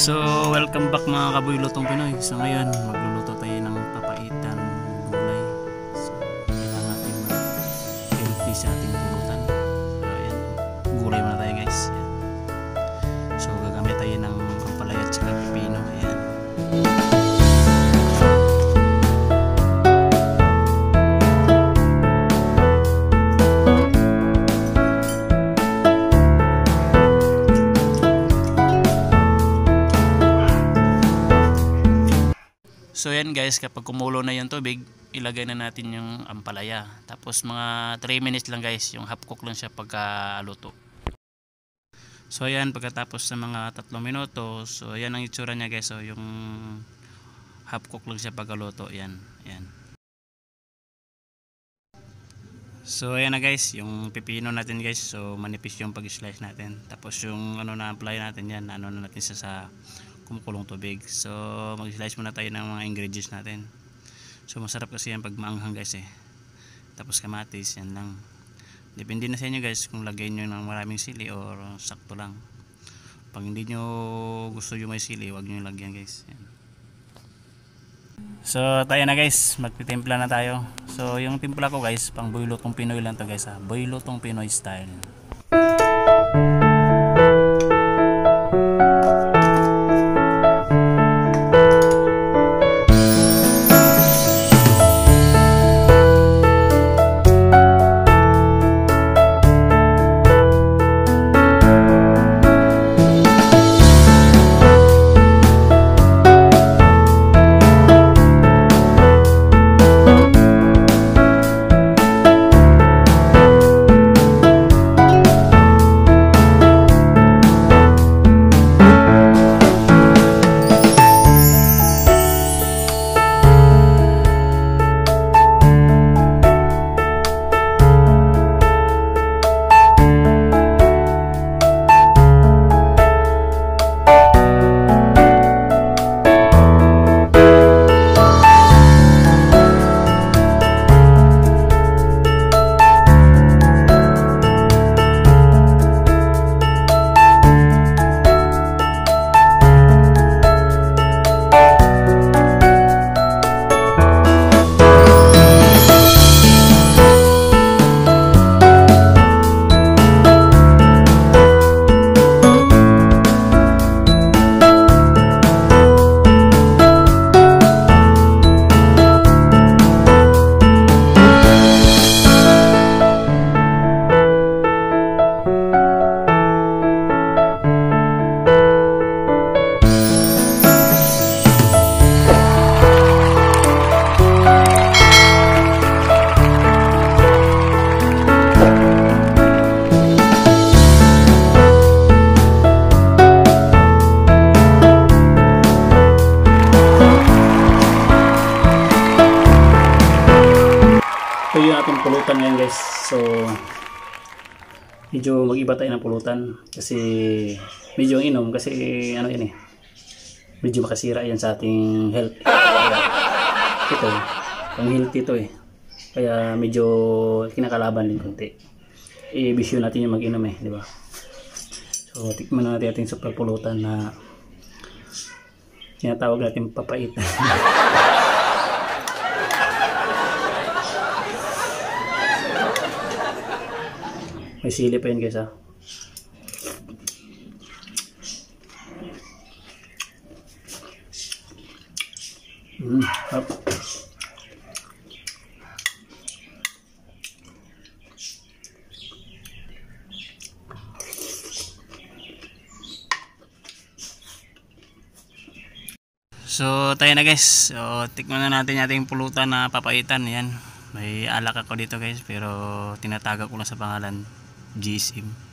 So, welcome back mga kaboy lutong Pinoy. So ngayon, magluluto tayo ng papaitan gulay. So, kailangan natin mag-healthy sa ating pulutan. So, ayan, gulay muna tayo guys. Ayan. So, gagamit tayo ng ampalaya at saka pipino. Ayan. So yan guys, kapag kumulo na yung tubig, ilagay na natin yung ampalaya. Tapos mga 3 minutes lang guys, yung half cook lang siya pagkaluto. So yan, pagkatapos sa mga 3 minuto, so yan ang itsura niya guys. So yung half cook lang siya pagkaluto, yan, yan. So ayan na guys, yung pipino natin guys, so manipis yung pag-slice natin. Tapos yung ano na ampalaya natin yan, ano na natin siya sa kumukulong tubig. So mag-slice muna tayo ng mga ingredients natin. So masarap kasi yan pag maanghang guys eh. Tapos kamatis, yan lang. Depende na sa inyo guys kung lagay nyo ng maraming sili or sakto lang. Pag hindi nyo gusto yung may sili, huwag nyo lagyan guys. Yan. So tayo na guys, magtitimpla na tayo. So yung timpla ko guys, pang boy lutong Pinoy lang to guys ha. Boy lutong Pinoy style. Ito yung ating pulutan ngayon guys. So medyo mag-iba tayo ng pulutan kasi medyo inom kasi ano yan eh, medyo makasira yan sa ating health. Ito pang healthy ito eh, kaya medyo kinakalaban din konti. Bisyo natin yung mag-inom eh, di ba? So tikman na natin ating super pulutan na tinatawag natin papait. May sili pa yun guys ha. Up. So tayo na guys. So tikman na natin ating pulutan na papaitan. Yan. May alak ako dito guys, pero tinatago ko lang sa pangalan GSM.